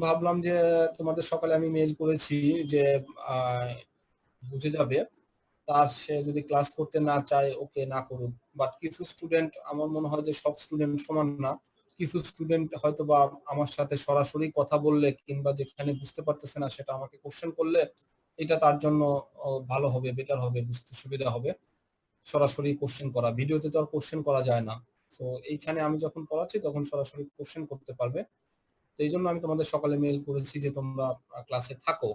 ভাবলাম যে তোমাদের সকালে আমি মেইল করেছি যে বুঝে যাবে, তার সে যদি ক্লাস করতে না চায় ওকে না করুক। বাট কিছু স্টুডেন্ট, আমার মনে হয় যে সব স্টুডেন্ট সমান না। কিছু স্টুডেন্ট হয়তো বা আমার সাথে সরাসরি কথা বললে কিংবা যেখানে বুঝতে পারতেছে না সেটা আমাকে কোশ্চেন করলে এটা তার জন্য ভালো হবে, বেটার হবে, বুঝতে সুবিধা হবে। সরাসরি কোশ্চেন করা, ভিডিওতে তো আর কোশ্চেন করা যায় না। তো এইখানে আমি যখন পড়াচ্ছি তখন সরাসরি কোশ্চেন করতে পারবে। তো এই জন্য আমি তোমাদের সকালে মেইল করেছি যে তোমরা ক্লাসে থাকো।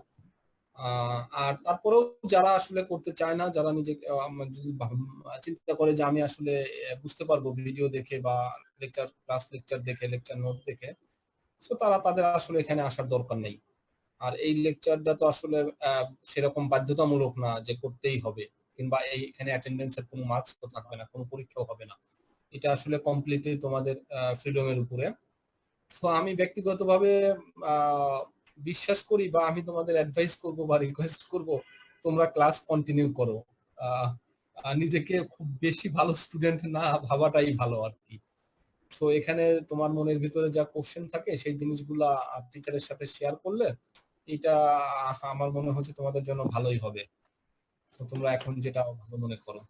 আর তারপরেও যারা আসলে করতে চায় না, যারা নিজে যদি চিন্তা করে যে আমি আসলে বুঝতে পারবো ভিডিও দেখে বা লেকচার দেখে, লেকচার নোট দেখে, তো তারা তাদের আসলে এখানে আসার দরকার নেই। আর এই লেকচারটা তো আসলে সেরকম বাধ্যতামূলক না যে করতেই হবে, কিংবা এইখানে অ্যাটেন্ডেন্সের কোনো মার্কস তো থাকবে না, কোনো পরীক্ষাও হবে না। এটা আসলে কমপ্লিটলি তোমাদের ফ্রিডমের উপরে। তো আমি ব্যক্তিগতভাবে আহ, বিশ্বাস করি বা আমি তোমাদের অ্যাডভাইস করব বা রিকোয়েস্ট করব তোমরা ক্লাস কন্টিনিউ করো। আহ, নিজেকে খুব বেশি ভালো স্টুডেন্ট না ভাবাটাই ভালো আর কি। তো এখানে তোমার মনের ভিতরে যা কোশ্চেন থাকে সেই জিনিসগুলা টিচারের সাথে শেয়ার করলে এটা আমার মনে হচ্ছে তোমাদের জন্য ভালোই হবে। তো তোমরা এখন যেটা ভালো মনে করো।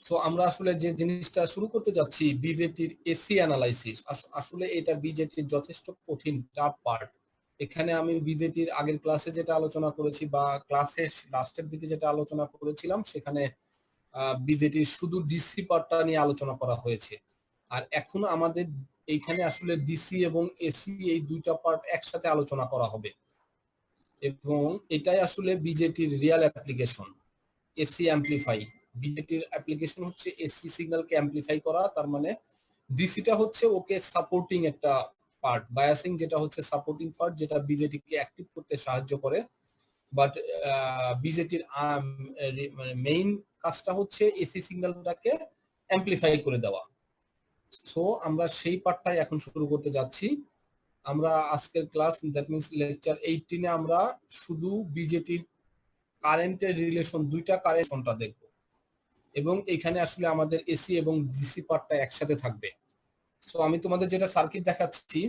সো আমরা আসলে যে জিনিসটা শুরু করতে যাচ্ছি, বিজেটির এসি অ্যানালাইসিস, আসলে এটা বিজেটির যথেষ্ট কঠিন টাফ পার্ট। এখানে আমি বিজেটির আগের ক্লাসে যেটা আলোচনা করেছি বা ক্লাসের লাস্টের দিকে যেটা আলোচনা করেছিলাম, সেখানে বিজেটির শুধু ডিসি পার্টটা নিয়ে আলোচনা করা হয়েছে। আর এখন আমাদের এইখানে আসলে ডিসি এবং এসি এই দুইটা পার্ট একসাথে আলোচনা করা হবে, এবং এটাই আসলে বিজেটির রিয়েল অ্যাপ্লিকেশন। এসি অ্যাম্পলিফাই, বিজেটির অ্যাপ্লিকেশন হচ্ছে এসি সিগন্যালকে অ্যাম্পলিফাই করা। তার মানে ডিসিটা হচ্ছে ওকে সাপোর্টিং একটা পার্ট, বায়াসিং যেটা হচ্ছে সাপোর্টিং পার্ট, যেটা বিজেটিকে অ্যাক্টিভ করতে সাহায্য করে। বাট বিজেটির মানে মেইন কাজটা হচ্ছে এসি সিগন্যালটাকে অ্যাম্পলিফাই করে দেওয়া। সো আমরা সেই পার্টটাই এখন শুরু করতে যাচ্ছি। আমরা আজকের ক্লাস, দ্যাট মিনস লেকচার 18-এ আমরা শুধু বিজেটির কারেন্টের রিলেশন, দুইটা কারেন্টটা দেখব, এবং এখানে আসলে আমাদের এসি এবং ডিসি পার্টটা একসাথে থাকবে। তো আমি তোমাদের যেটা সার্কিট দেখাচ্ছি,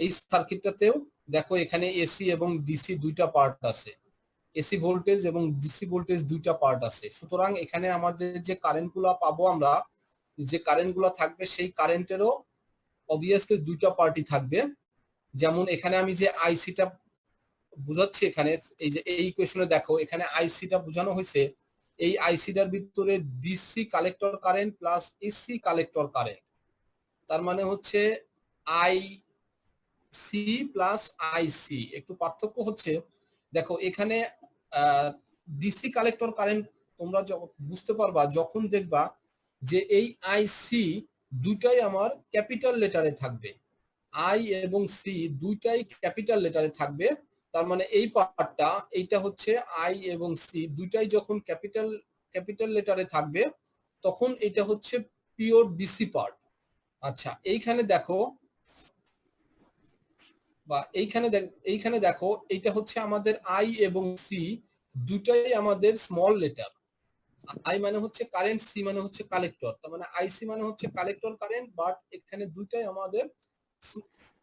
এই সার্কিটটাতেও দেখো এখানে এসি এবং ডিসি দুইটা পার্ট আছে, এসি ভোল্টেজ এবং ডিসি ভোল্টেজ দুইটা পার্ট আছে। সুতরাং এখানে আমাদের যে কারেন্টগুলো পাবো আমরা, যে কারেন্টগুলো থাকবে সেই কারেন্টেরও অবভিয়াসলি দুইটা পার্টই থাকবে। যেমন এখানে আমি যে আইসিটা বুঝাচ্ছি, এখানে এই যে এই ইকুয়েশনে দেখো এখানে আইসিটা বোঝানো হয়েছে, এই আইসিটার ভিতরে DC collector current plus AC collector current. তার মানে হচ্ছে আই সি প্লাস আইসি। একটু পার্থক্য হচ্ছে, দেখো এখানে ডিসি কালেক্টর কারেন্ট তোমরা বুঝতে পারবা যখন দেখবা যে এই আইসি দুইটাই আমার ক্যাপিটাল লেটারে থাকবে, আই এবং সি দুইটাই ক্যাপিটাল লেটারে থাকবে। তার মানে এই পার্টটা, এইটা হচ্ছে আই এবং সি দুইটাই যখন ক্যাপিটাল ক্যাপিটাল লেটারে থাকবে তখন এটা হচ্ছে পিওর ডিসি পার্ট। আচ্ছা, এইখানে দেখো বা এইখানে দেখো এইটা হচ্ছে আমাদের আই এবং সি দুটাই আমাদের স্মল লেটার। আই মানে হচ্ছে কারেন্ট, সি মানে হচ্ছে কালেক্টর। তার মানে আইসি মানে হচ্ছে কালেক্টর কারেন্ট, বাট এখানে দুইটাই আমাদের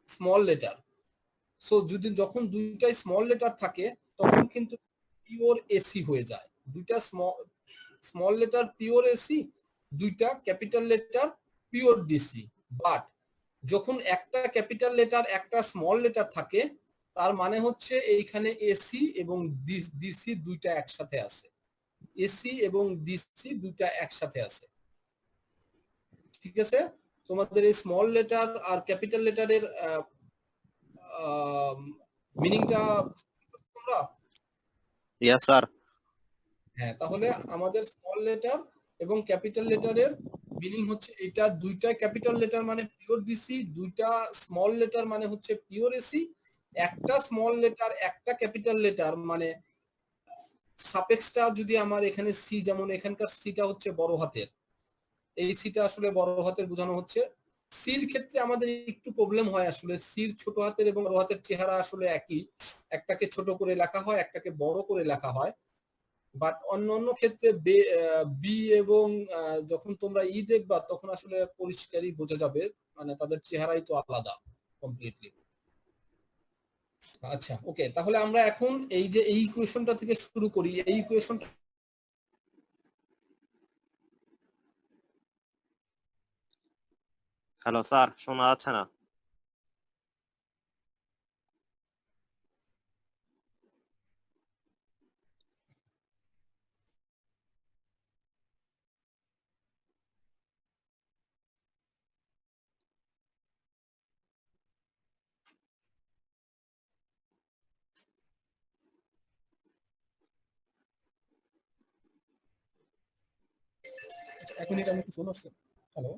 স্মল লেটার। সো যদি যখন দুইটাই স্মল লেটার থাকে তখন কিন্তু পিওর এসি হয়ে যায়। দুইটা স্মল লেটার পিওর এসি, দুইটা capital letter pure DC. But যখন একটা ক্যাপিটাল লেটার একটা স্মল লেটার থাকে, তার মানে হচ্ছে এইখানে এসি এবং ডিসি দুইটা একসাথে আছে, এসি এবং ডিসি দুইটা একসাথে আছে। ঠিক আছে, তোমাদের এই স্মল লেটার আর ক্যাপিটাল লেটারের মিনিংটা তোমরা? Yes sir. হ্যাঁ, তাহলে আমাদের স্মল লেটার এবং ক্যাপিটাল লেটারের মিনিং হচ্ছে এটা, দুইটা ক্যাপিটাল লেটার মানে পিওর ডিসি, দুইটা স্মল লেটার মানে হচ্ছে পিওর এসি। একটা স্মল লেটার একটা ক্যাপিটাল লেটার মানে সাপেক্সটা যদি আমার এখানে সি, যেমন এখানকার সিটা হচ্ছে বড় হাতের, এই সিটা আসলে বড় হাতের বোঝানো হচ্ছে। সির ক্ষেত্রে আমাদের একটু প্রবলেম হয়, আসলে সির ছোট হাতের এবং বড় হাতের চেহারা আসলে একই, একটাকে ছোট করে লেখা হয়, একটাকে বড় করে লেখা হয়। বাট অন্য অন্য ক্ষেত্রে বি এবং যখন তোমরা ই দেখবা তখন আসলে পরিষ্কারই বোঝা যাবে, মানে তাদের চেহারাই তো আলাদা কমপ্লিটলি। আচ্ছা ওকে, তাহলে আমরা এখন এই যে এই ইকুয়েশনটা থেকে শুরু করি। এই ইকুয়েশনটা হ্যালো স্যার, শোনা যাচ্ছে না? এক মিনিট, আমি একটু ফোন আসছে। হ্যালো,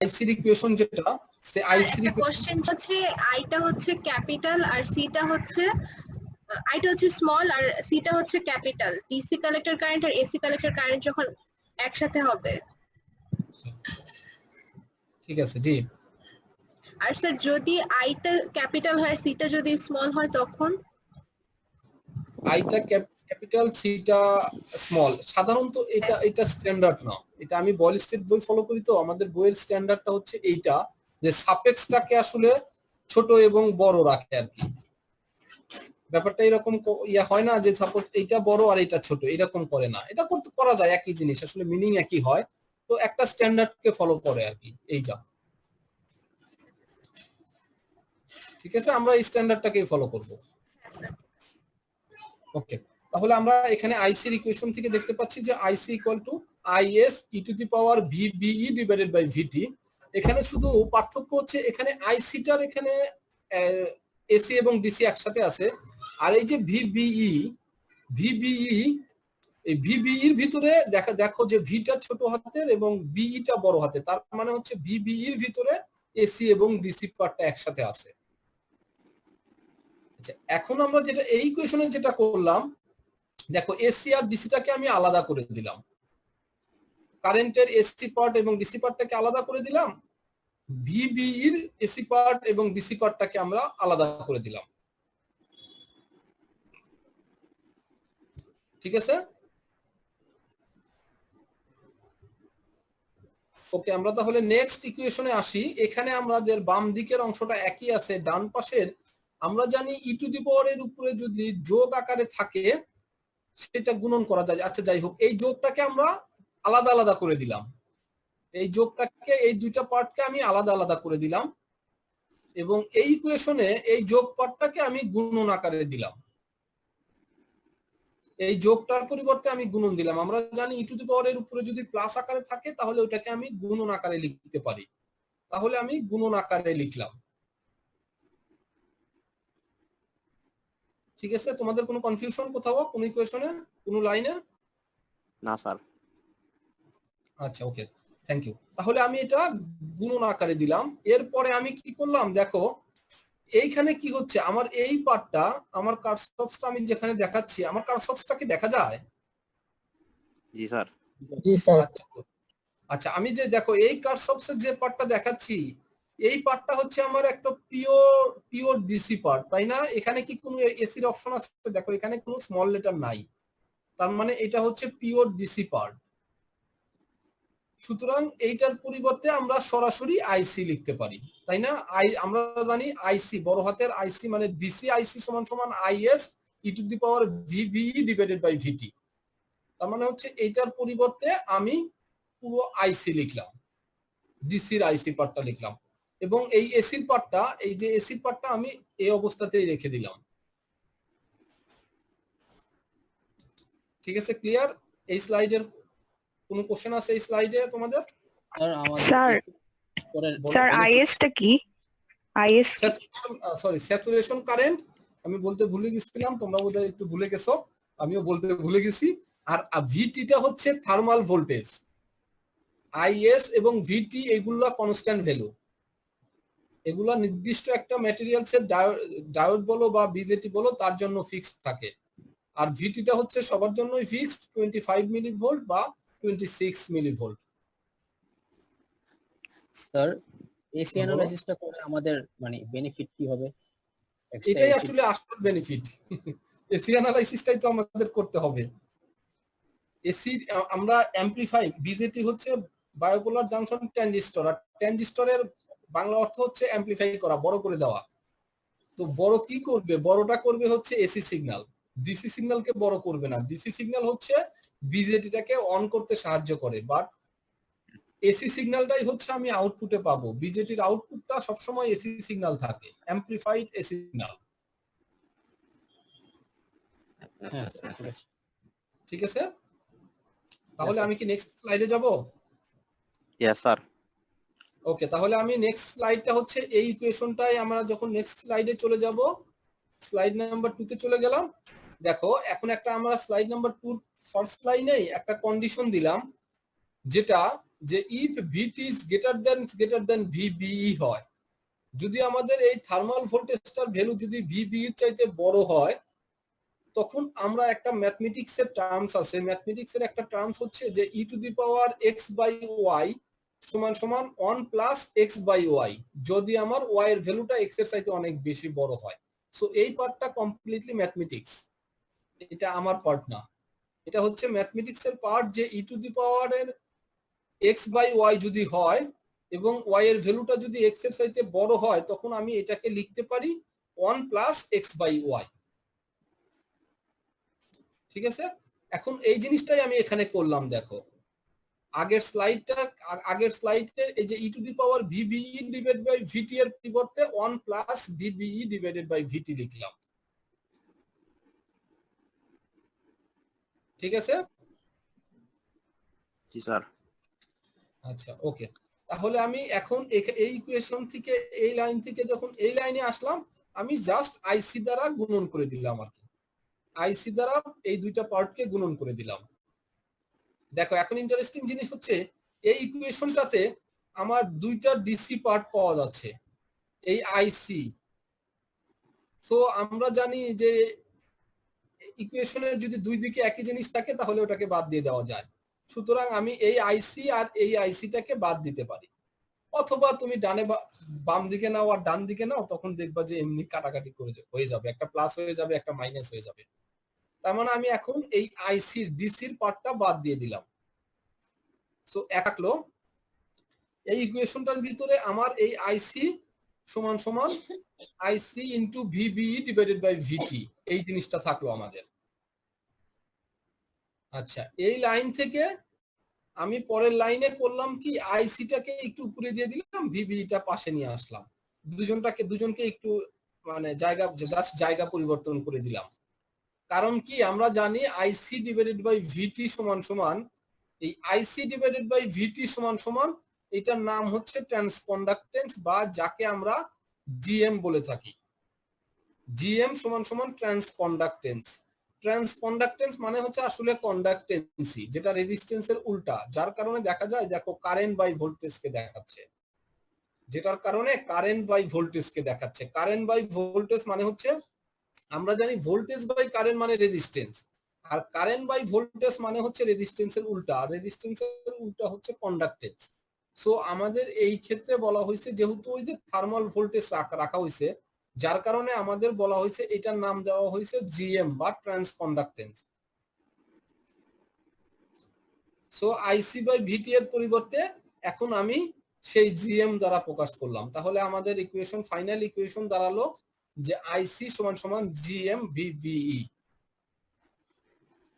আইসির ইকুয়েশন যেটা, সে আইসির একটা কোশ্চেন হচ্ছে আইটা হচ্ছে ক্যাপিটাল আর সিটা হচ্ছে আইটা হচ্ছে স্মল আর সিটা হচ্ছে ক্যাপিটাল। ডিসি কালেক্টর কারেন্ট আর এসি কালেক্টর কারেন্ট যখন একসাথে হবে। ঠিক আছে জি। আর স্যার যদি আইটা ক্যাপিটাল হয় সিটা যদি স্মল হয় তখন? আইটা ক্যাপিটাল, সিটা স্মল। সাধারণত এটা স্ট্যান্ডার্ড না, এটা আমি বয়েল স্টেট বই ফলো করি, তো আমাদের বইয়ের স্ট্যান্ডার্ডটা হচ্ছে এইটা, যে সাপেক্সটাকে আসলে ছোট এবং বড় রাখে আর কি। ব্যাপারটা এরকম ইয়া হয় না যে সাপোজ এইটা বড় আর এটা ছোট, এরকম করে না। এটা করতে করা যায়, একই জিনিস, আসলে মিনিং একই হয়, তো একটা স্ট্যান্ডার্ডকে ফলো করে আর কি এইটা। ঠিক আছে, আমরা এই স্ট্যান্ডার্ডটাকেই ফলো করব। ওকে, তাহলে আমরা এখানে আইসির ইকুয়েশন থেকে দেখতে পাচ্ছি যে IC equal to IS e to the power VBE divided by VT. এখানে শুধু পার্থক্য হচ্ছে এখানে আইসিটার এখানে এসি এবং ডিসি একসাথে আছে, আর এই যে ভিবিই এই ভিবিইর ভিতরে দেখো যে ভিটা ছোট হাতের এবং বিইটা বড় হাতে, তার মানে হচ্ছে ভিবিইর ভিতরে এসি এবং ডিসি পার্টটা একসাথে আছে। আচ্ছা, এখন আমরা যেটা এই ইকুয়েশনে যেটা করলাম, দেখো এসি আর ডিসিটাকে আমি আলাদা করে দিলাম, কারেন্টের এসি পার্ট এবং ডিসি পার্টটাকে আলাদা করে দিলাম, ভিবিইর এসি পার্ট এবং ডিসি পার্টটাকে আমরা আলাদা করে দিলাম। ঠিক আছে, ওকে, আমরা তাহলে নেক্সট ইকুয়েশনে আসি। এখানে আমাদের বাম দিকের অংশটা একই আছে, ডান পাশের আমরা জানি ই টু দি পাওয়ার এর উপরে যদি যোগ আকারে থাকে সেটা গুণন করা যায়। আচ্ছা যাই হোক, এই যোগটাকে আমরা আলাদা আলাদা করে দিলাম, এই যোগটাকে, এই দুইটা পার্টকে আমি আলাদা আলাদা করে দিলাম, এবং এই ইকুয়েশনে এই যোগ পার্টটাকে আমি গুণন আকারে দিলাম। এই যোগটার পরিবর্তে আমি গুণন দিলাম। আমরা জানি ই টু দি পাওয়ার এর উপরে যদি প্লাস আকারে থাকে তাহলে ওটাকে আমি গুণন আকারে লিখতে পারি, তাহলে আমি গুণন আকারে লিখলাম। ঠিক আছে, তোমাদের কোনো কনফিউশন কোথাও কোন ইকুয়েশনে, কোনো লাইনে? না স্যার। আচ্ছা ওকে, থ্যাংক ইউ। তাহলে আমি এটা গুণন আকারে দিলাম। এরপরে আমি কি করলাম, দেখো এইখানে কি হচ্ছে, আমার এই পার্টটা, আমার কার্সরটা আমি যেখানে দেখাচ্ছি, আমার কার্সরটা কি দেখা যায়? জি স্যার। জি স্যার। আচ্ছা আচ্ছা, আমি যে দেখো এই কার্সরসের যে পার্টটা দেখাচ্ছি, এই পার্টটা হচ্ছে আমার একটা পিওর ডিসি পার্ট, তাই না? এখানে কি কোনো এসির অপশন আছে? দেখো এখানে কোনো স্মল লেটার নাই, তার মানে এটা হচ্ছে পিওর ডিসি পার্ট। সুতরাং এইটার পরিবর্তে আমরা সরাসরি আইসি লিখতে পারি, তাই না? আমরা জানি আইসি, বড় হাতের আইসি মানে ডিসি আইসি সমান সমান IS e to the power VBE divided by VT. তার মানে হচ্ছে এইটার পরিবর্তে আমি পুরো আইসি লিখলাম, ডিসির আইসি পার্টটা লিখলাম, এবং এই এসির পার্টটা, এই যে এসির পার্টটা আমি এই অবস্থাতেই রেখে দিলাম। ঠিক আছে, ক্লিয়ার? এই স্লাইডের কোনো কোশ্চেন আছে এই স্লাইডে তোমাদের? স্যার স্যার আইএসটা কি? আইএস সরি, স্যাচুরেশন কারেন্ট আমি বলতে ভুলে গেছিলাম, তোমরা বোধহয় একটু ভুলে গেছো, আমিও বলতে ভুলে গেছি। আর ভিটিটা হচ্ছে থার্মাল ভোল্টেজ। আইএস এবং ভিটি এগুলা কনস্ট্যান্ট ভ্যালু, এগুলা নির্দিষ্ট একটা ম্যাটেরিয়ালসের ডায়োড বলো বা বিজেটি বলো তার জন্য ফিক্সড থাকে। আর ভিটিটা হচ্ছে সবার জন্যই ফিক্সড 25 মিলিভোল্ট বা 26 মিলিভোল্ট। স্যার এসি অ্যানালাইসিসটা করে আমাদের মানে বেনিফিট কি হবে? এটাই আসলে আসল বেনিফিট। এসি অ্যানালাইসিসটাই তো আমাদের করতে হবে। এসি আমরা অ্যামপ্লিফাই, বিজেটি হচ্ছে বায়োপোলার জাংশন ট্রানজিস্টর, আর ট্রানজিস্টরের বাংলা অর্থ হচ্ছে অ্যামপ্লিফাই করা, বড় করে দেওয়া। তো বড় কি করবে? বড়টা করবে হচ্ছে এসি সিগন্যাল, ডিসি সিগন্যালকে বড় করবে না। ডিসি সিগন্যাল হচ্ছে বিজেটিটাকে অন করতে সাহায্য করে, বাট এসি সিগন্যালটাই হচ্ছে আমি আউটপুটে পাবো। বিজেটির আউটপুটটা সবসময় এসি সিগন্যাল থাকে, অ্যামপ্লিফাইড এসি সিগন্যাল। হ্যাঁ স্যার, ঠিক আছে। ঠিক আছে, তাহলে Yes, sir. আমি কি নেক্সট স্লাইডে যাব? Yes sir. ওকে, তাহলে আমি নেক্সট স্লাইডটা হচ্ছে এই ইকুয়েশনটাই, আমরা যখন নেক্সট স্লাইডে চলে যাব, স্লাইড নাম্বার 2 তে চলে গেলাম। দেখো এখন একটা আমরা স্লাইড নাম্বার 2 ফার্স্ট লাইনেই একটা কন্ডিশন দিলাম, যেটা যে if VT is greater than VBE হয়, যদি আমাদের এই থার্মাল ভোল্টেজটার ভ্যালু যদি ভিবি এর চাইতে বড় হয়, তখন আমরা একটা ম্যাথমেটিক্সের টার্মস আছে, ম্যাথমেটিক্সের একটা টার্মস হচ্ছে যে e to the power x by y সমান সমান 1 প্লাস এক্স বাই ওয়াই, যদি আমার ওয়াই এর ভ্যালুটা এক্স এর চাইতে অনেক বেশি বড় হয়। সো এই পার্টটা কমপ্লিটলি ম্যাথমেটিক্স, এটা আমার পার্ট না, এটা হচ্ছে ম্যাথমেটিক্সের পার্ট, যে ই টু দি পাওয়ার এর এক্স বাই ওয়াই যদি হয় এবং ওয়াই এর ভ্যালুটা যদি এক্স এর চাইতে বড় হয়, তখন আমি এটাকে লিখতে পারি 1 প্লাস এক্স বাই ওয়াই। ঠিক আছে, এখন এই জিনিসটাই আমি এখানে করলাম। দেখো আগের স্লাইডে এই যে e to the power VBE divided by VT এর পরিবর্তে 1 plus VBE divided by VT লিখলাম। ঠিক আছে, জি স্যার। আচ্ছা ওকে, তাহলে আমি এখন এই ইকুয়েশন থেকে, এই লাইন থেকে যখন এই লাইনে আসলাম, আমি জাস্ট আইসি দ্বারা গুণন করে দিলাম আর কি, আইসি দ্বারা এই দুইটা পার্টকে গুণন করে দিলাম। দেখো এখন ইন্টারেস্টিং জিনিস হচ্ছে এই ইকুয়েশনটাতে আমার দুইটা ডিসি পার্ট পাওয়া যাচ্ছে, এই আইসি। সো আমরা জানি যে ইকুয়েশনের যদি দুই দিকে একই জিনিস থাকে তাহলে ওটাকে বাদ দিয়ে দেওয়া যায়। সুতরাং আমি এই আইসি আর এই আইসিটাকে বাদ দিতে পারি, অথবা তুমি ডানে বাম দিকে নাও আর ডান দিকে নাও, তখন দেখবা যে এমনি কাটাকাটি করে হয়ে যাবে, একটা প্লাস হয়ে যাবে একটা মাইনাস হয়ে যাবে। তার মানে আমি এখন এই আইসির ডিসির পার্টটা বাদ দিয়ে দিলাম। সো একলো এই ইকুয়েশনটার ভিতরে আমার এই আইসি সমান সমান আইসি ইন্টু ভিবিই ডিভাইডেড বাই ভিটি, এই জিনিসটা থাকলো আমাদের। আচ্ছা, এই লাইন থেকে আমি পরের লাইনে করলাম কি, আইসিটাকে একটু উপরে দিয়ে দিলাম, ভিবিইটা পাশে নিয়ে আসলাম, দুজনকে একটু মানে জায়গা পরিবর্তন করে দিলাম। কারণ কি আমরা জানি আইসি ডিভাইডেড বাই ভিটি সমান সমান, এই আইসি ডিভাইডেড বাই ভিটি সমান সমান এটার নাম হচ্ছে ট্রান্সকন্ডাক্টেন্স, বা যাকে আমরা জিএম বলে থাকি। জিএম সমান সমান ট্রান্সকন্ডাক্টেন্স। ট্রান্সকন্ডাক্টেন্স মানে হচ্ছে আসলে কন্ডাক্টেন্সি, যেটা রেজিস্ট্যান্সের উল্টা, যার কারণে দেখা যায় দেখো কারেন্ট বাই ভোল্টেজকে দেখাচ্ছে, যেটার কারণে কারেন্ট বাই ভোল্টেজকে দেখাচ্ছে। কারেন্ট বাই ভোল্টেজ মানে হচ্ছে, আমরা জানি ভোল্টেজ বাই কারেন্ট মানে রেজিস্ট্যান্স, আর কারেন্ট বাই ভোল্টেজ মানে হচ্ছে রেজিস্ট্যান্সের উল্টা, আর রেজিস্ট্যান্সের উল্টা হচ্ছে কন্ডাক্টেন্স। সো আমাদের এই ক্ষেত্রে বলা হয়েছে, যেহেতু ওই যে থার্মাল ভোল্টেজ রাখা হয়েছে, যার কারণে আমাদের বলা হয়েছে এটার নাম দেওয়া হয়েছে জিএম বা ট্রান্সকন্ডাক্টেন্স। সো আইসি বাই ভিটি এর পরিবর্তে এখন আমি সেই জিএম দ্বারা প্রকাশ করলাম। তাহলে আমাদের ইকুয়েশন, ফাইনাল ইকুয়েশন দাঁড়ালো যে আইসি সমান সমান জিএম ভিবিই।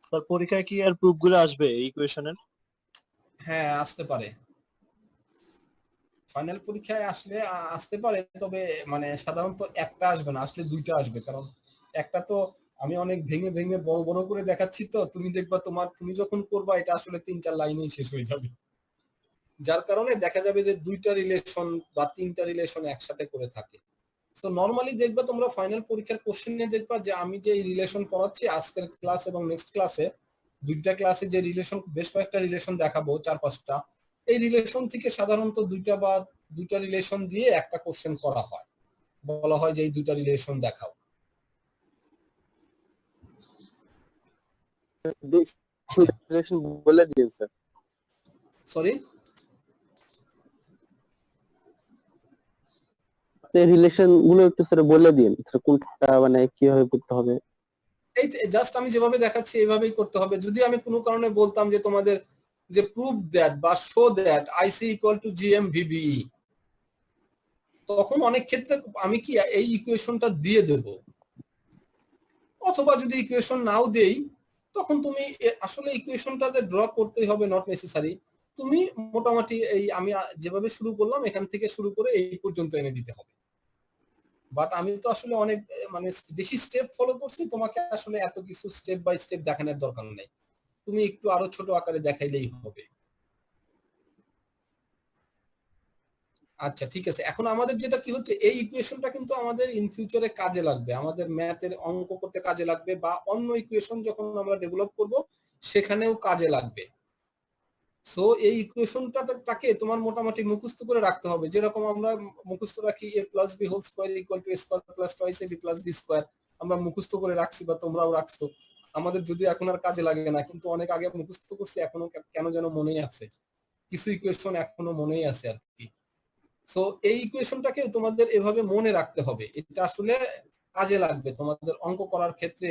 স্যার পরীক্ষায় কি আর প্রুফগুলো আসবে এই ইকুয়েশনের? হ্যাঁ আসতে পারে, ফাইনাল পরীক্ষায় আসতে পারে, তবে মানে সাধারণত একটা আসবে না, আসলে দুইটা আসবে। কারণ একটা তো আমি অনেক ভেঙে ভেঙে বড় বড় করে দেখাচ্ছি, তো তুমি দেখবা তুমি যখন করবা এটা আসলে 3-4 লাইনেই শেষ হয়ে যাবে, যার কারণে দেখা যাবে যে দুইটা রিলেশন বা তিনটা রিলেশন একসাথে করে থাকে। সো নরমালি দেখবা তোমরা ফাইনাল পরীক্ষার কোশ্চেনে দেখবা যে আমি যে রিলেশন পড়াচ্ছি আজকের ক্লাস এবং নেক্সট ক্লাসে, দুইটা ক্লাসে যে রিলেশন, বেশ কয়েকটা রিলেশন দেখাবো, 4-5টা, এই রিলেশন থেকে সাধারণত দুইটা রিলেশন দিয়ে একটা কোশ্চেন করা হয়, বলা হয় যে এই দুইটা রিলেশন দেখাও। বলে দিন স্যার। সরি, এই রিলেশন গুলো একটু স্যার বলে দিন, স্যার কোনটা মানে কিভাবে করতে হবে? এই জাস্ট আমি যেভাবে দেখাচ্ছি এইভাবেই করতে হবে। যদি আমি কোনো কারণে বলতাম যে তোমাদের যে প্রুভ দ্যাট বা show that IC equal two GM VBE, তখন অনেক ক্ষেত্রে আমি কি এই ইকুয়েশনটা দিয়ে দেব, অথবা যদি ইকুয়েশন নাও দেই তখন তুমি আসলে ইকুয়েশনটাতে ড্র করতেই হবে, নট নেসেসারি। তুমি মোটামুটি এই আমি যেভাবে শুরু করলাম এখান থেকে শুরু করে এই পর্যন্ত এনে দিতে হবে। বাট আমি তো আসলে অনেক মানে বেশি স্টেপ ফলো করছি, তোমাকে আসলে এত কিছু স্টেপ বাই স্টেপ দেখানোর দরকার নেই, তুমি একটু আরো ছোট আকারে দেখাইলেই হবে। আচ্ছা ঠিক আছে, এখন আমাদের যেটা কি হচ্ছে, এই ইকুয়েশনটা কিন্তু আমাদের ইন ফিউচারে কাজে লাগবে, আমাদের ম্যাথের অঙ্ক করতে কাজে লাগবে, বা অন্য ইকুয়েশন যখন আমরা ডেভেলপ করব সেখানেও কাজে লাগবে। সো এই ইকুয়েশনটাকে তোমার মোটামুটি মুখস্থ করে রাখতে হবে, যেরকম আমরা মুখস্থ রাখি a plus B whole square equal to a square plus twice ab plus B square, আমরা মুখস্থ করে রাখছি বা তোমরাও রাখছো। আমাদের যদি এখন আর কাজে লাগে না, কিন্তু অনেক আগে মুখস্থ করছি, এখনো কেন যেন মনেই আছে, কিছু ইকুয়েশন এখনো মনেই আছে আর কি। সো এই ইকুয়েশনটাকে তোমাদের এভাবে মনে রাখতে হবে, এটা আসলে কাজে লাগবে তোমাদের অঙ্ক করার ক্ষেত্রে,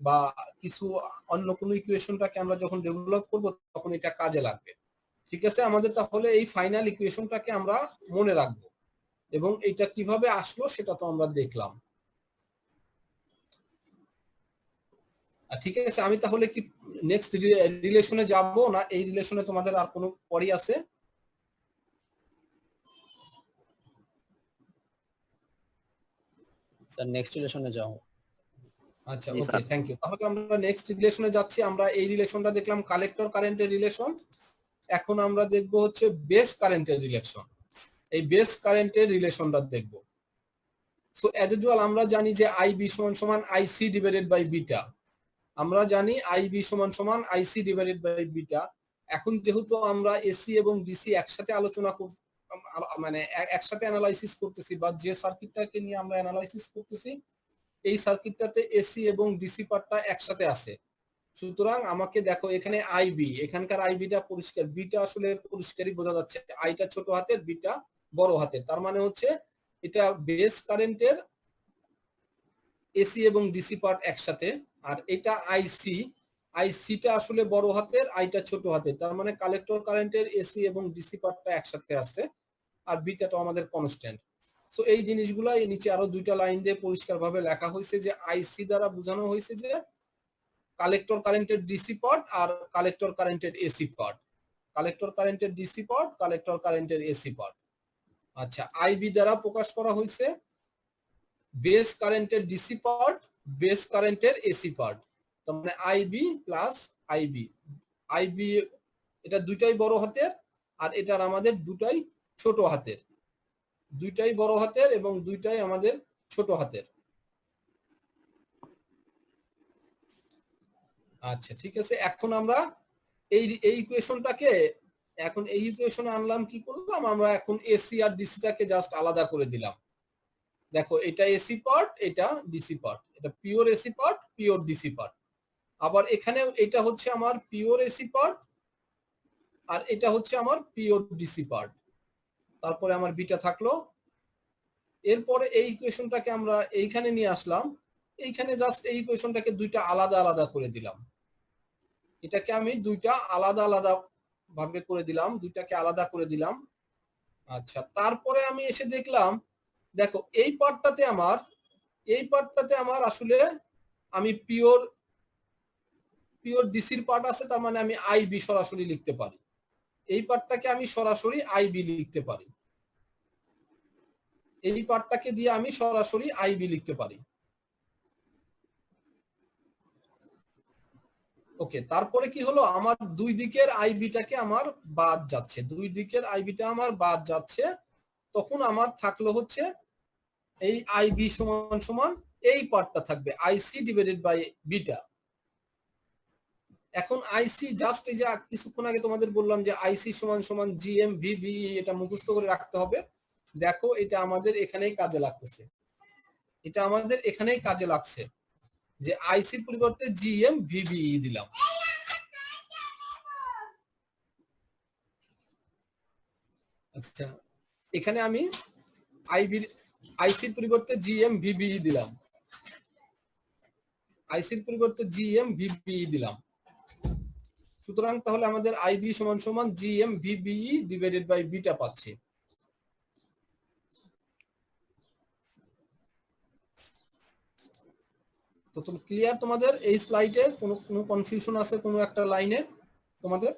বা কিছু অন্য কোনো ইকুয়েশনটাকে আমরা যখন ডেভেলপ করব তখন এটা কাজে লাগবে। ঠিক আছে, আমাদের তাহলে এই ফাইনাল ইকুয়েশনটাকে আমরা মনে রাখবো, এবং এটা কিভাবে আসলো সেটা তো আমরা দেখলাম। ঠিক আছে, আমি তাহলে কি নেক্সট রিলেশনে যাব না, এই রিলেশনে তোমাদের আর কোনো পরই আছে? স্যার নেক্সট রিলেশনে যাও। আচ্ছা জি, ওকে, স্যার। Thank you. তাহলে আমরা নেক্সট রিলেশনে যাচ্ছি। আমরা এই রিলেশনটা দেখলাম কালেক্টর কারেন্টের রিলেশন, এখন আমরা দেখব হচ্ছে বেস কারেন্টের রিলেশন। এই বেস কারেন্টের রিলেশনটা দেখব। সো অ্যাজ ইউজুয়াল আমরা জানি যে আইবি সমান সমান আইসি ডিভাইডেড বাই বিটা, আমরা জানি আইবি সমান সমান আইসি ডিভাইডেড বাই বিটা। এখন যেহেতু আমরা এসি এবং ডিসি একসাথে আলোচনা মানে একসাথে অ্যানালাইসিস করতেছি, বা যে সার্কিটটাকে নিয়ে আমরা অ্যানালাইসিস করতেছি এই সার্কিটটাতে এসি এবং ডিসি পার্টটা একসাথে আছে। সুতরাং আমাকে দেখো এখানে আইবি, এখানকার আইবিটা পরিষ্কার, বিটা আসলে পরিষ্কারই বোঝা যাচ্ছে, আইটা ছোট হাতের বিটা বড় হাতের, তার মানে হচ্ছে এটা বেস কারেন্টের এসি এবং ডিসি পার্ট একসাথে। আর এটা আইসি, আইসিটা আসলে বড় হাতের, আইটা ছোট হাতের, তার মানে কালেক্টর কারেন্টের এসি এবং ডিসি পার্টটা একসাথে আছে, আর বিটাটা আমাদের কনস্ট্যান্ট। সো এই জিনিসগুলো নিচে আরো দুইটা লাইন দিয়ে পরিষ্কারভাবে লেখা হয়েছে, যে আইসি দ্বারা বোঝানো হয়েছে যে কালেক্টর কারেন্টের ডিসি পার্ট আর কালেক্টর কারেন্টের এসি পার্ট, কালেক্টর কারেন্টের ডিসি পার্ট, কালেক্টর কারেন্টের এসি পার্ট। আচ্ছা, আইবি দ্বারা প্রকাশ করা হয়েছে বেস কারেন্টের ডিসি পার্ট, বেস কারেন্টের এসি পার্ট, তার মানে আইবি প্লাস আইবি। আইবি এটা দুইটাই বড় হাতের, আর এটার আমাদের দুটাই ছোট হাতের, দুইটাই বড় হাতের এবং দুইটাই আমাদের ছোট হাতের। আচ্ছা ঠিক আছে, এখন আমরা এই ইকুয়েশনটাকে এখন এই ইকুয়েশনে আনলাম, কি করলাম আমরা এখন এসি আর ডিসিটাকে জাস্ট আলাদা করে দিলাম। দেখো এটা এসি পার্ট, এটা ডিসি পার্ট, এটা pure AC part, pure DC part. আবার এখানে এটা হচ্ছে আমার পিওর এসি পার্ট, আর এটা হচ্ছে আমার পিওর ডিসি পার্ট। তারপরে আমার বিটা থাকলো। এরপরে এই ইকুয়েশনটাকে আমরা এইখানে নিয়ে আসলাম, এইখানে জাস্ট এই ইকুয়েশনটাকে দুইটা আলাদা আলাদা করে দিলাম, এটাকে আমি দুইটা আলাদা আলাদা ভাবে করে দিলাম, দুইটাকে আলাদা করে দিলাম। আচ্ছা, তারপরে আমি এসে দেখলাম, দেখো এই পার্টটাতে আমার আসলে আমি পিওর ডিসির পার্ট আছে, তার মানে আমি আইবি সরাসরি লিখতে পারি, এই পার্টটাকে আমি সরাসরি আইবি লিখতে পারি, এই পার্টটাকে দিয়ে আমি সরাসরি আইবি লিখতে পারি। ওকে, তারপরে কি হলো, আমার দুই দিকের আইবিটাকে আমার বাদ যাচ্ছে, দুই দিকের আইবিটা আমার বাদ যাচ্ছে, তখন আমার থাকলো হচ্ছে এই আইবি সমান সমান এই পার্টটা থাকবে আইসি ডিভাইডেড বাই বিটা। এখন আইসি জাস্ট এই যে কিছুক্ষণ আগে তোমাদের বললাম যে আইসি সমান সমান জিএম ভিভি, এটা মুখস্থ করে রাখতে হবে। দেখো এটা আমাদের এখানেই কাজে লাগতেছে, এটা আমাদের এখানেই কাজে লাগছে, যে আইসির পরিবর্তে জিএম ভিভি দিলাম। আচ্ছা, এখানে আমি আইবির আইসির পরিবর্তে জিএম ভিবিই দিলাম, আইসির পরিবর্তে জিএম ভিবিই দিলাম। সুতরাং তাহলে আমাদের আইবি সমান সমান GM VBE divided by beta পাচ্ছি। তো তুমি ক্লিয়ার? তোমাদের এই স্লাইডে কোনো কনফিউশন আছে কোনো একটা লাইনে তোমাদের?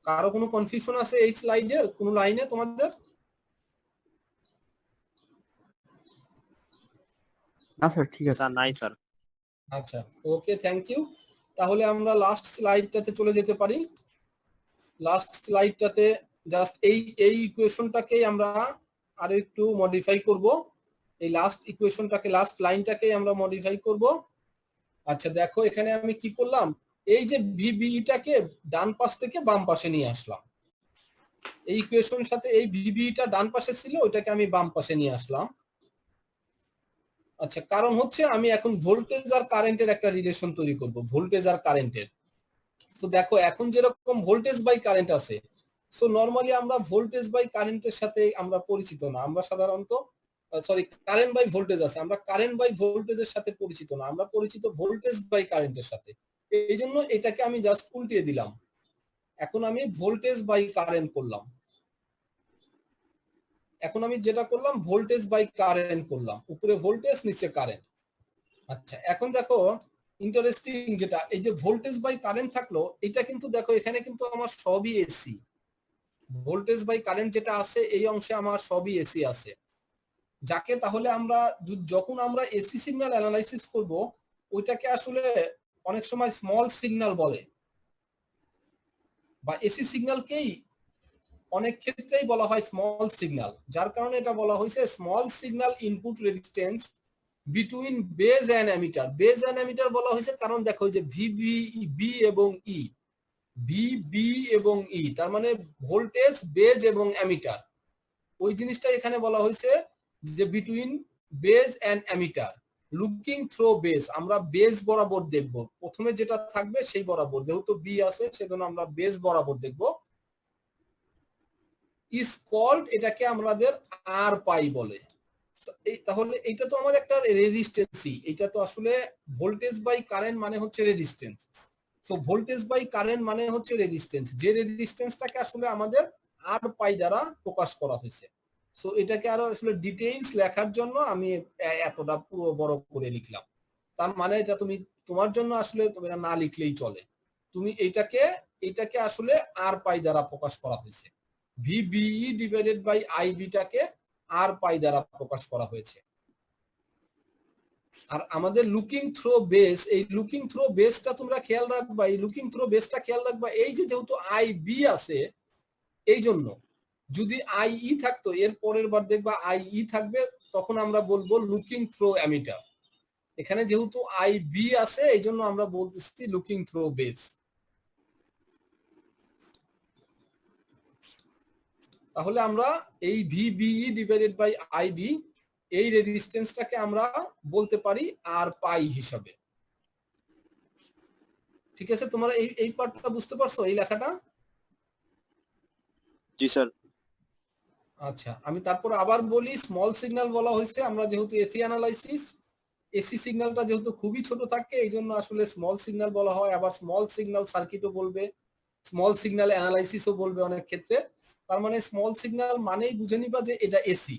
কারো কোনো কনফিউশন আছে এই স্লাইডের কোনো লাইনে তোমাদের? না স্যার ঠিক আছে। স্যার নাই স্যার। আচ্ছা, ওকে, থ্যাংক ইউ। তাহলে আমরা লাস্ট স্লাইডটাতে চলে যেতে পারি। লাস্ট স্লাইডটাতে জাস্ট এই ইকুয়েশনটাকেই আমরা আরো একটু মডিফাই করব। এই লাস্ট ইকুয়েশনটাকে, লাস্ট লাইনটাকেই আমরা মডিফাই করব। আচ্ছা দেখো এখানে আমি কি করলাম, এই যে ভিবিইটাকে ডান পাশ থেকে বাম পাশে নিয়ে আসলাম। এই ইকুয়েশনের সাথে এই ভিবিইটা ডান পাশে ছিল, ওইটাকে আমি বাম পাশে নিয়ে আসলাম। আচ্ছা, কারণ হচ্ছে আমি এখন ভোল্টেজ আর কারেন্টের একটা রিলেশন তৈরি করব, ভোল্টেজ আর কারেন্টের। তো দেখো এখন যেরকম ভোল্টেজ বাই কারেন্ট আছে, সো নরমালি আমরা ভোল্টেজ বাই কারেন্টের সাথে আমরা পরিচিত না। আমরা সাধারণত কারেন্ট বাই ভোল্টেজ আছে, আমরা কারেন্ট বাই ভোল্টেজের সাথে পরিচিত না, আমরা পরিচিত ভোল্টেজ বাই কারেন্টের সাথে। এই জন্য এটাকে আমি জাস্ট উল্টিয়ে দিলাম। এখন আমি ভোল্টেজ বাই কারেন্ট করলাম। এখন আমি যেটা করলাম ভোল্টেজ বাই কারেন্ট করলাম, উপরে ভোল্টেজ নিচে কারেন্ট। আচ্ছা এখন দেখো ইন্টারেস্টিং যেটা, এই যে ভোল্টেজ বাই কারেন্ট থাকলো, এটা কিন্তু দেখো এখানে কিন্তু আমার সবই এসি। ভোল্টেজ বাই কারেন্ট যেটা আছে এই অংশে আমার সবই এসি আছে, যাকে তাহলে আমরা যখন আমরা এসি সিগন্যাল অ্যানালাইসিস করব, ওইটাকে আসলে অনেক সময় স্মল সিগন্যাল বলে, বা এসি সিগন্যালকেই অনেক ক্ষেত্রেই বলা হয় স্মল সিগন্যাল। যার কারণে এটা বলা হয়েছে small signal input resistance between base and emitter. Base and emitter বলা হয়েছে কারণ দেখো যে বি এবং ই, বি এবং ই, তার মানে ভোল্টেজ, বেজ এবং অ্যামিটার, ওই জিনিসটা এখানে বলা হয়েছে যে between base and emitter. Looking through base, আমরা বেজ বরাবর দেখব, প্রথমে যেটা থাকবে সেই বরাবর, যেহেতু বি আছে সেজন্য আমরা বেজ বরাবর দেখব। ইজ কল্ড, এটাকে আমাদের আর পাই বলে। তাহলে এটা তো আমাদের একটা রেজিস্ট্যান্সই, এটা তো আসলে ভোল্টেজ বাই কারেন্ট মানে হচ্ছে resistance. So voltage by current মানে হচ্ছে রেজিস্ট্যান্স, যে রেজিস্ট্যান্সটাকে আসলে আমাদের আর পাই দ্বারা প্রকাশ করা হয়েছে। সো এটাকে আরো আসলে ডিটেইলস লেখার জন্য আমি এতটা পুরো বড় করে লিখলাম। তার মানে এটা তুমি তোমার জন্য আসলে তুমি না লিখলেই চলে, তুমি এটাকে আসলে আর পাই দ্বারা প্রকাশ করা হয়েছে। ভিবিই ডিভাইডেড বাই আইবিটাকে আর পাই দ্বারা প্রকাশ করা হয়েছে। আর আমাদের লুকিং থ্রো বেস, এই লুকিং থ্রো বেসটা তোমরা খেয়াল রাখবা, এই লুকিং থ্রো বেসটা খেয়াল রাখবা, এই যে যেহেতু আই বি আছে, এই জন্য যদি আই ই থাকতো এর পরের বার দেখবা আই ই থাকবে, তখন আমরা বলবো লুকিং থ্রো অ্যামিটার। এখানে যেহেতু আই বি আছে এই জন্য আমরা বলতেছি লুকিং থ্রো বেস। তাহলে আমরা এই ভিবিই ডিভাইডেড বাই আইবি, এই রেজিস্ট্যান্সটাকে আমরা বলতে পারি আর পাই হিসাবে। ঠিক আছে, তোমরা এই পার্টটা বুঝতে পারছো, এই লেখাটা? জি স্যার। আচ্ছা আমি তারপর আবার বলি, স্মল সিগন্যাল বলা হয়েছে, আমরা যেহেতু এসি অ্যানালাইসিস, এসি সিগন্যালটা যেহেতু খুবই ছোট থাকে এই জন্য আসলে স্মল সিগন্যাল বলা হয়। আবার স্মল সিগন্যাল সার্কিটও বলবে, স্মল সিগন্যাল অ্যানালাইসিসও বলবে অনেক ক্ষেত্রে। তার মানে স্মল সিগন্যাল মানেই বুঝে নিবা যে এটা এসি।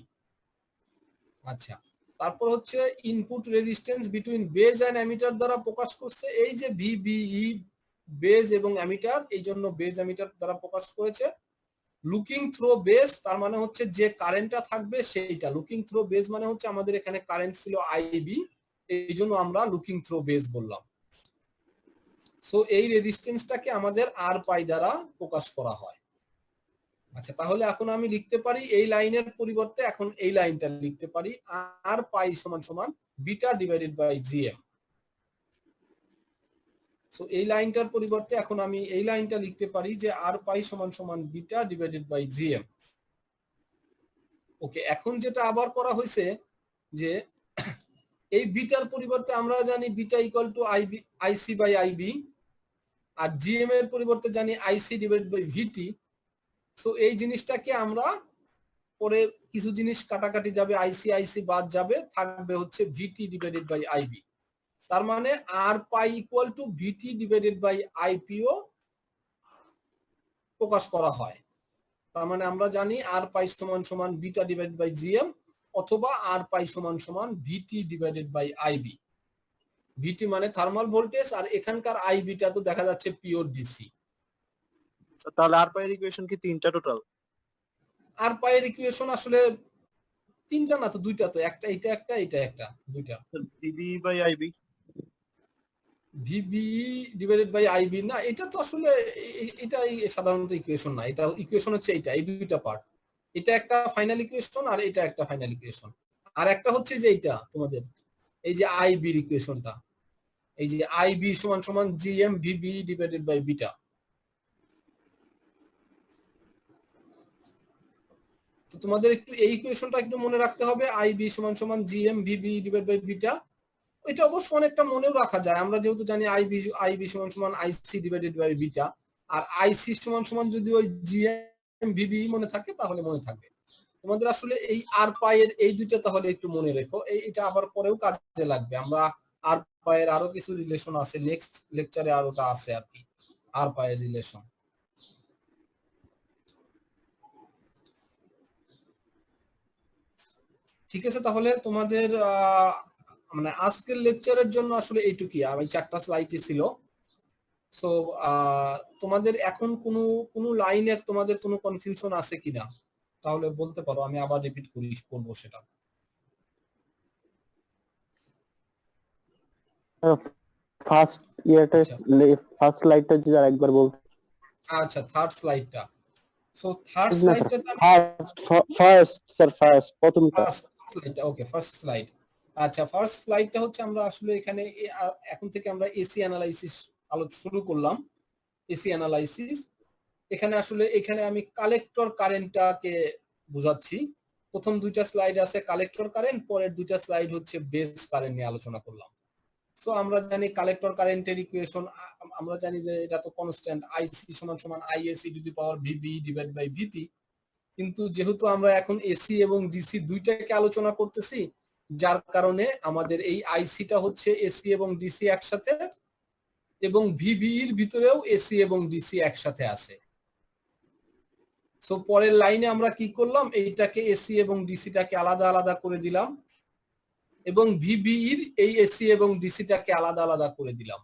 আচ্ছা তারপর হচ্ছে input resistance between base and emitter দ্বারা প্রকাশ করছে, এই যে ভিবিই বেজ এবং অ্যামিটার, এই জন্য বেজ অ্যামিটার দ্বারা প্রকাশ করেছে। লুকিং থ্রো বেজ তার মানে হচ্ছে যে কারেন্টটা থাকবে সেইটা, লুকিং থ্রো বেজ মানে হচ্ছে আমাদের এখানে কারেন্ট ছিল আইবি, এই জন্য আমরা লুকিং থ্রো বেজ বললাম। সো এই রেজিস্ট্যান্সটাকে আমাদের আর পাই দ্বারা প্রকাশ করা হয়। আচ্ছা তাহলে এখন আমি লিখতে পারি এই লাইনের পরিবর্তে এখন এই লাইনটা লিখতে পারি আর পাই সমান সমান beta divided by GM. So এই লাইনটার পরিবর্তে এখন আমি এই লাইনটা লিখতে পারি যে আর পাই সমান সমান বিটা ডিভাইডেড বাই জিএম। ওকে, এখন যেটা আবার করা হয়েছে যে এই বিটার পরিবর্তে আমরা জানি beta equal to IC by IB, আর জিএম এর পরিবর্তে জানি IC divided by VT. So এই জিনিসটাকে আমরা পরে কিছু জিনিস কাটাকাটি যাবে, আইসি আইসি বাদ যাবে, থাকবে হচ্ছে ভিটি ডিভাইডেড বাই আইবি। তার মানে r pi equal to VT divided by IPO প্রকাশ করা হয়। তার মানে আমরা জানি আর পাই সমান সমান বিটা ডিভাইডেড বাই জিএম অথবা আর পাই সমান সমান ভিটি ডিভাইডেড বাই আইবি। ভিটি মানে থার্মাল ভোল্টেজ, আর এখানকার আইবিটা তো দেখা যাচ্ছে পিওর ডিসি। তাহলে আর পাইয়ের ইকুয়েশন কি তিনটা টোটাল? আর পাইয়ের ইকুয়েশন আসলে তিনটা না তো, দুইটা তো, একটা এটা একটা এটা একটা, দুইটা। VB by IB, VB divided by IB না, এটা তো আসলে এটাই সাধারণত ইকুয়েশন না, এটা ইকুয়েশন হচ্ছে এইটা, এই দুইটা পার্ট। এটা একটা ফাইনাল ইকুয়েশন আর এটা একটা ফাইনাল ইকুয়েশন। আর একটা হচ্ছে যে এইটা তোমাদের এই যে আইবির ইকুয়েশনটা, এই যে আইবি সমান সমান GM VB divided by beta. তো তোমাদের একটু এই ইকুয়েশনটা একটু মনে রাখতে হবে, আইবি সমান সমান GM VB divided by beta. এটা অবশ্য অনেকটা মনেও রাখা যায়, আমরা যেহেতু জানি আইবি সমান সমান আইসি ডিভাইডেড বাই বিটা, আর আইসি সমান সমান যদি ওই জিএম ভিবি মনে থাকে তাহলে মনে থাকবে। তোমাদের আসলে এই আর পাইয়ের এই দুইটা তাহলে একটু মনে রেখো, এটা আবার পরেও কাজে লাগবে। আমরা আর পাইয়ের আরো কিছু রিলেশন আছে, নেক্সট লেকচারে আরোটা আছে আর কি, আর পাইয়ের রিলেশন। ঠিক আছে, তাহলে তোমাদের মানে আজকের লেকচারের জন্য আসলে এইটুকুই, আমি 4টা স্লাইডই ছিল। সো তোমাদের এখন কোনো লাইনে তোমাদের কোনো কনফিউশন আছে কিনা তাহলে বলতে পারো, আমি আবার রিপিট করবো সেটা। ফার্স্ট ইয়ারটা, ফার্স্ট স্লাইডটা যদি আরেকবার বলতে। আচ্ছা, থার্ড স্লাইডটা। সো থার্ড স্লাইডটা ফার্স্ট স্যার, ফার্স্ট প্রথমটা। স্লাইডটা ওকে, ফার্স্ট স্লাইড। আচ্ছা, ফার্স্ট স্লাইডটা হচ্ছে আমরা আসলে এখানে এখন থেকে আমরা এসি অ্যানালাইসিস শুরু করলাম। এসি অ্যানালাইসিস এখানে আমি কালেক্টর কারেন্টটাকে বোঝাচ্ছি। প্রথম দুইটা স্লাইড আছে কালেক্টর কারেন্ট, পরের দুইটা স্লাইড হচ্ছে বেস কারেন্ট নিয়ে আলোচনা করলাম। সো আমরা জানি কালেক্টর কারেন্টের ইকুয়েশন, আমরা জানি যে এটা তো কনস্ট্যান্ট, আইসি সমান সমান IS e to the power VB divide by VT. কিন্তু যেহেতু আমরা এখন এসি এবং ডিসি দুইটাকে আলোচনা করতেছি, যার কারণে আমাদের এই আইসিটা হচ্ছে এসি এবং ডিসি একসাথে, এবং ভিবি এর ভিতরেও এসি এবং ডিসি একসাথে আছে। সো পরের লাইনে আমরা কি করলাম, এইটাকে এসি এবং ডিসিটাকে আলাদা আলাদা করে দিলাম, এবং ভিবি এর এই এসি এবং ডিসিটাকে আলাদা আলাদা করে দিলাম।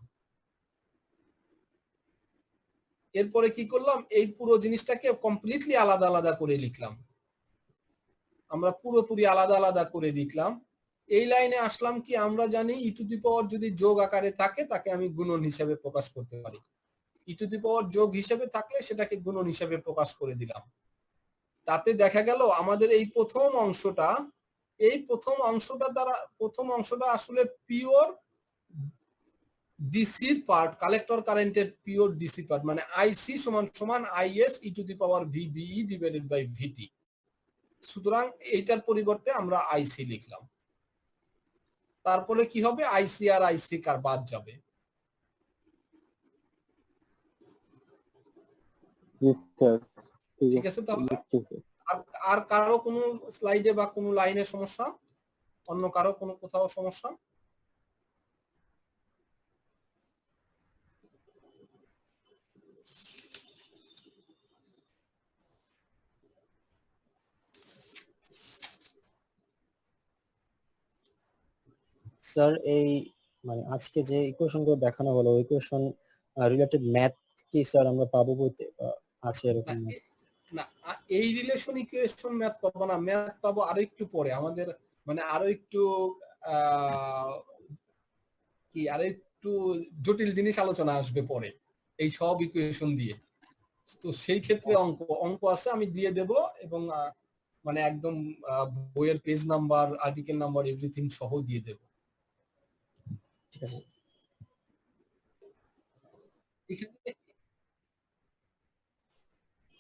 এরপরে কি করলাম, এই পুরো জিনিসটাকে কমপ্লিটলি আলাদা আলাদা করে লিখলাম, আমরা পুরোপুরি আলাদা আলাদা করে লিখলাম। এই লাইনে আসলাম কি, আমরা জানি ই টু দি পাওয়ার যদি যোগ আকারে থাকে তাকে আমি গুণন হিসাবে প্রকাশ করতে পারি। ই টু দি পাওয়ার যোগ হিসাবে থাকলে সেটাকে গুণন হিসাবে প্রকাশ করে দিলাম। তাতে দেখা গেল আমাদের এই প্রথম অংশটা আসলে পিওর ডিসির পার্ট, কালেক্টর কারেন্টের পিওর ডিসি পার্ট, মানে আইসি সমান সমান IS e to the power VBE divided by VT. সুতরাং এইটার পরিবর্তে আমরা আইসি লিখলাম। তারপরে কি হবে, আইসি আর আইসি কার বাদ যাবে। ঠিক আছে, তাহলে আর কারো কোনো স্লাইডে বা কোনো লাইনের সমস্যা, অন্য কারো কোনো কোথাও সমস্যা? স্যার এই মানে আজকে যে ইকুয়েশন গুলো দেখানো হলো, ইকুয়েশন রিলেটেড ম্যাথ কি স্যার আমরা পাবো বইতে, আছে এরকম? না, এই রিলেশন ইকুয়েশন ম্যাথ পাবো না, ম্যাথ পাবো আরো একটু পরে। আমাদের মানে আরো একটু আরো একটু জটিল জিনিস আলোচনা আসবে পরে এই সব ইকুয়েশন দিয়ে। তো সেই ক্ষেত্রে অঙ্ক আছে, আমি দিয়ে দেব, এবং মানে একদম বইয়ের page number, article number, everything সহ দিয়ে দেব। ঠিক আছে।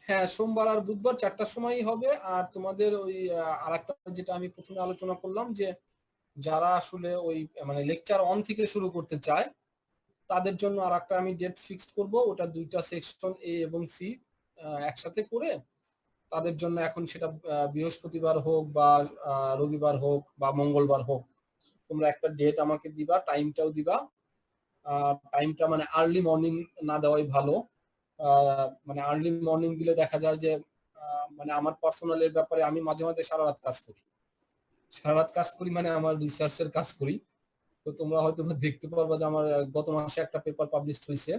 হ্যাঁ, সোমবার আর বুধবার 4টার সময়ই হবে। আর তোমাদের ওই আরেকটা যেটা আমি প্রথমে আলোচনা করলাম, যে যারা আসলে ওই মানে লেকচার 1 থেকে শুরু করতে চায় তাদের জন্য আরেকটা আমি ডেট ফিক্সড করব, ওটা 2টা সেকশন এ এবং সি একসাথে করে তাদের জন্য এখন সেটা বৃহস্পতিবার হোক বা রবিবার হোক বা মঙ্গলবার হোক, তোমরা একটা ডেট আমাকে দিবা, টাইমটাও দিবা। টাইমটা মানে আর্লি মর্নিং না দেওয়াই ভালো। মানে আর্লি মর্নিং দিলে দেখা যায় যে মানে আমার পার্সোনালের ব্যাপারে আমি মাঝে মাঝে সারা রাত কাজ করি। সারা রাত কাজ করি মানে আমার রিসার্চের কাজ করি। তো তোমরা হয়তো দেখতে পারবা যে আমার গত মাসে একটা পেপার পাবলিশ হয়েছে।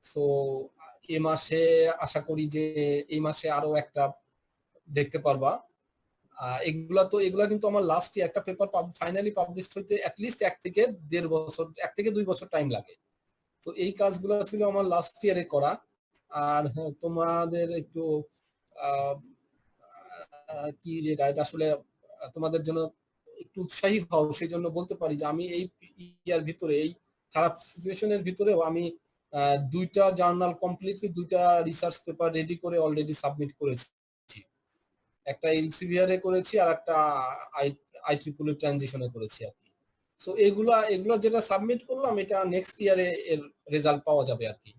সো এই মাসে আশা করি যে এই মাসে আরো একটা দেখতে পারবা। এগুলা কিন্তু আমার লাস্ট ইয়ার একটা পেপার ফাইনালি পাবলিশ হইতে অ্যাটলিস্ট 1 থেকে 1.5 বছর, 1 থেকে 2 বছর টাইম লাগে। তো এই কাজগুলো ছিল আমার লাস্ট ইয়ারে করা। আর তোমাদের একটু কি যেটা এটা আসলে তোমাদের জন্য একটু উৎসাহী হও, সেই জন্য বলতে পারি যে আমি এই ইয়ার ভিতরে, এই খারাপ সিচুয়েশনের ভিতরেও আমি 2টা জার্নাল কমপ্লিটলি 2টা রিসার্চ পেপার রেডি করে অলরেডি সাবমিট করেছি। একটা এলসিভিআর-এ করেছি আর একটা IEEE ট্রানজিশনে করেছি আর কি। সো এগুলা যেটা সাবমিট করলাম এটা নেক্সট ইয়ারে এর রেজাল্ট পাওয়া যাবে আর কি।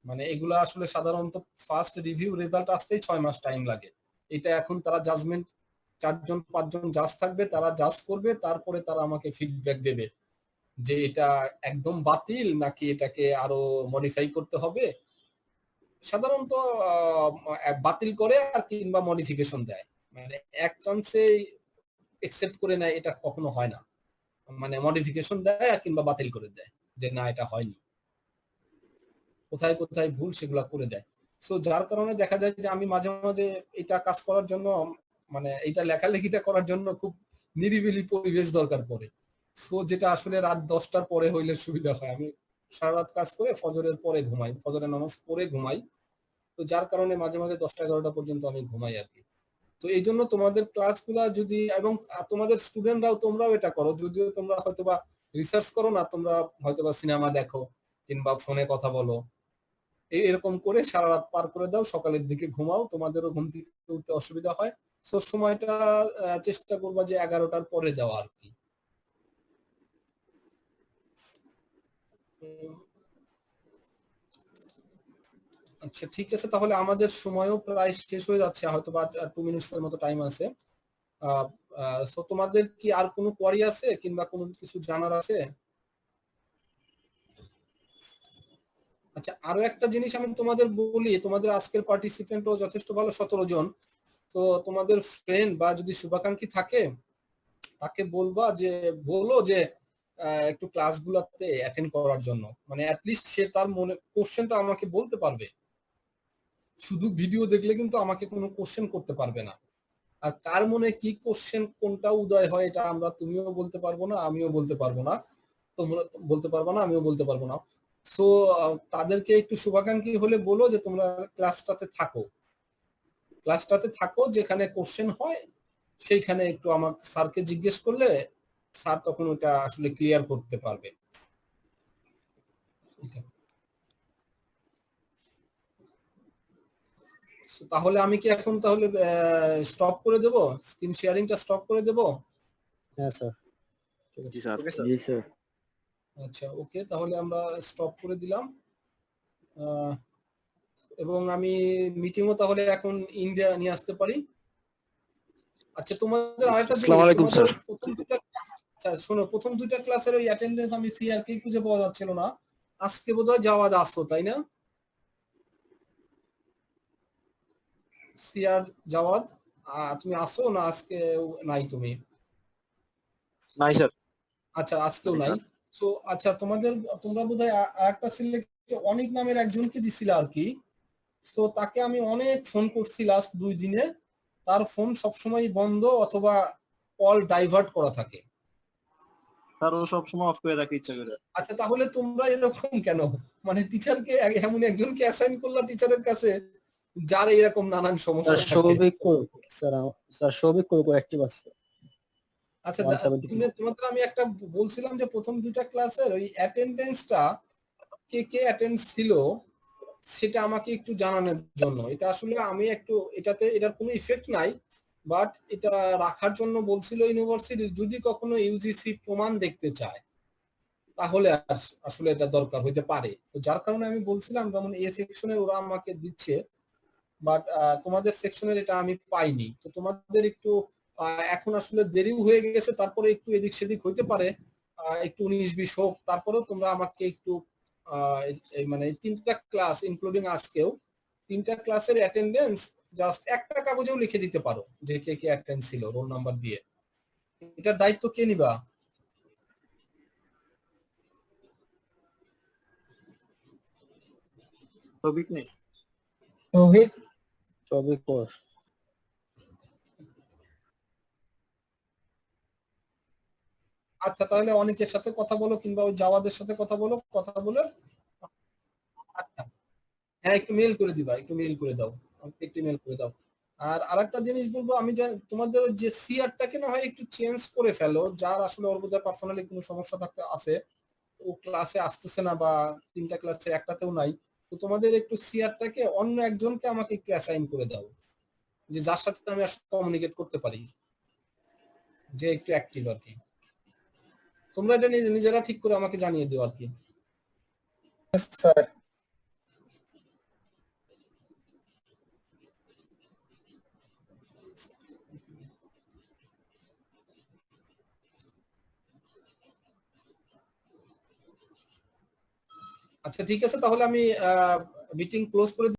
মানে এগুলা আসলে সাধারণত ফার্স্ট রিভিউ রেজাল্ট আসতেই 6 মাস টাইম লাগে। এটা এখন তারা জাজমেন্ট 4-5 জন জাজ থাকবে, তারা জাজ করবে, তারপরে তারা আমাকে ফিডব্যাক দেবে যে এটা একদম বাতিল নাকি এটাকে আরো মডিফাই করতে হবে। সাধারণত বাতিল করে আর কিংবা মডিফিকেশন দেয়, মানে এক চান্সে একসেপ্ট করে নেয়, এটা কখনো হয় না। মানে মডিফিকেশন দেয় আর কিংবা বাতিল করে দেয় যে না এটা হয়নি, কোথায় কোথায় ভুল সেগুলা করে দেয়। সো যার কারণে দেখা যায় যে আমি মাঝে মাঝে এটা কাজ করার জন্য, মানে এটা লেখালেখিটা করার জন্য খুব নিরিবিলি পরিবেশ দরকার পড়ে। সো যেটা আসলে রাত 10টার পরে হইলে সুবিধা হয়। আমি সারা রাত কাজ করে ফজরের পরে ঘুমাই, ফজরের নামাজ পড়ে ঘুমাই। তো যার কারণে মাঝে মাঝে 10টা-11টা পর্যন্ত আমি ঘুমাই আর কি। তো এই জন্য তোমাদের ক্লাসগুলা যদি, এবং তোমাদের স্টুডেন্টরাও তোমরাও এটা করো, যদিও তোমরা হয়তোবা রিসার্চ করো না, তোমরা হয়তোবা সিনেমা দেখো কিংবা ফোনে কথা বলো, এরকম করে সারা রাত পার করে দাও, সকালের দিকে ঘুমাও, তোমাদেরও ঘুম থেকে উঠতে অসুবিধা হয়। তো সময়টা চেষ্টা করবা যে 11টার পরে দেওয়া আর কি। আচ্ছা ঠিক আছে, তাহলে আমাদের সময়ও প্রায় শেষ হয়ে যাচ্ছে, হয়তো বা 2 মিনিটসের মতো টাইম আছে। সো তোমাদের কি আর কোনো কোয়ারি আছে কিংবা কোনো কিছু জানার আছে? আচ্ছা আরো একটা জিনিস আমি তোমাদের বলি, তোমাদের আজকের পার্টিসিপেন্টও যথেষ্ট ভালো, 17 জন। তো তোমাদের ফ্রেন্ড বা যদি শুভাকাঙ্ক্ষী থাকে তাকে বলো যে একটু ক্লাসগুলোতে অ্যাটেন্ড করার জন্য, মানে অ্যাটলিস্ট সে তার মনে কোশ্চেনটা আমাকে বলতে পারবে। শুধু ভিডিও দেখলে কিন্তু আমাকে কোনো কোশ্চেন করতে পারবে না। আর কার মনে কি কোশ্চেন কোনটা উদয় হয় এটা তুমিও বলতে পারবো না, আমিও বলতে পারবো না, তোমরা বলতে পারবো না, আমিও বলতে পারবো না। সো তাদেরকে একটু শুভাকাঙ্ক্ষী হলে বলো যে তোমরা ক্লাসটাতে থাকো, যেখানে কোশ্চেন হয় সেইখানে একটু আমার স্যারকে জিজ্ঞেস করলে স্যার তখন ওটা আসলে ক্লিয়ার করতে পারবে। তাহলে আমি কি এখন তাহলে স্টপ করে দেব, স্ক্রিন শেয়ারিংটা স্টপ করে দেব? হ্যাঁ স্যার। জি স্যার। জি স্যার। আচ্ছা ওকে, তাহলে আমরা স্টপ করে দিলাম। এবং আমি মিটিংও তাহলে এখন ইন্ডিয়া নিয়ে আসতে পারি। আচ্ছা তোমাদের আরেকটা আসসালামু আলাইকুম স্যার। আচ্ছা শোনো, প্রথম 2টা ক্লাসের ওই অ্যাটেন্ডেন্স আমি সিআরকে খুঁজে পাওয়া যাচ্ছিল না। আজকে বোধহয় জাওয়াদ আসছো তাই না? সিআর জাওয়াদ তুমি আসো না? আজকে নাই তুমি? নাই স্যার। আচ্ছা আজকেও নাই। সো আচ্ছা তোমরা বোধহয় আরেকটা সিলেক্ট অনেক নামের একজনকে দিছিল আর কি। তো তাকে আমি অনেক ফোন করছি লাস্ট 2 দিনে, তার ফোন সবসময় বন্ধ অথবা কল ডাইভার্ট করা থাকে। স্যার ও সবসময় অফ করে রাখে ইচ্ছা করে। আচ্ছা তাহলে তোমরা এরকম কেন? মানে টিচারকে এমন একজনকে অ্যাসাইন করলা টিচারের কাছে যার এরকম নানান সমস্যা স্যার থাকে। সৌভিক করুক, স্যার সৌভিক করুক অ্যাক্টিভ আছে। আচ্ছা তোমাদের আমি একটা বলছিলাম যে প্রথম 2টা ক্লাসের ওই অ্যাটেন্ডেন্সটা কে অ্যাটেন্ড ছিল সেটা আমাকে একটু জানানোর জন্য। এটা আসলে আমি একটু এটার কোনো ইফেক্ট নাই, বাট এটা রাখার জন্য বলছিল ইউনিভার্সিটি, যদি কখনো ইউজিসি প্রমাণ দেখতে চায় তাহলে আসলে এটা দরকার হইতে পারে। তো যার কারণে আমি বলছিলাম, যেমন এ সেকশনের ওরা আমাকে দিচ্ছে বাট তোমাদের সেকশনের এটা আমি পাইনি। তো তোমাদের একটু এখন আসলে দেরিও হয়ে গেছে, তারপরে একটু এদিক সেদিক হইতে পারে, একটু 19-20 হোক, তারপরেও তোমরা আমাকে একটু মানে 3টা ক্লাস ইনক্লুডিং আজকেও 3টা ক্লাসের অ্যাটেন্ডেন্স জাস্ট একটা কাগজেও লিখে দিতে পারো যে কে কে অ্যাটেন্ড ছিল রোল নাম্বার দিয়ে। এটার দায়িত্ব কে নিবা? সবিক নেই। সবিক কোর্স। আচ্ছা, তাহলে অনেকের সাথে কথা বলো কিংবা ওই জাওয়াদের সাথে কথা বলো, কথা বলে আচ্ছা হ্যাঁ একটু মেল করে দিবা, একটু মেল করে দাও, আমাকে একটু মেল করে দাও। আর আরেকটা জিনিস বলবো, আমি তোমাদের ওই যে সিআরটাকে না হয় একটু চেঞ্জ করে ফেলো, যার আসলে ওর বোধহয় পার্সোনালি কোনো সমস্যা থাকতে আছে, ও ক্লাসে আসতেছে না বা 3টা ক্লাসে একটাতেও নাই, তো তোমাদের একটু সিআরটাকে অন্য একজনকে আমাকে একটু অ্যাসাইন করে দাও, যে যার সাথে আমি আসলে কমিউনিকেট করতে পারি, যে একটু অ্যাক্টিভ আর কি। তোমরা এটা নিজেরা ঠিক করে আমাকে জানিয়ে দিও আর কি। স্যার আচ্ছা ঠিক আছে, তাহলে আমি মিটিং ক্লোজ করে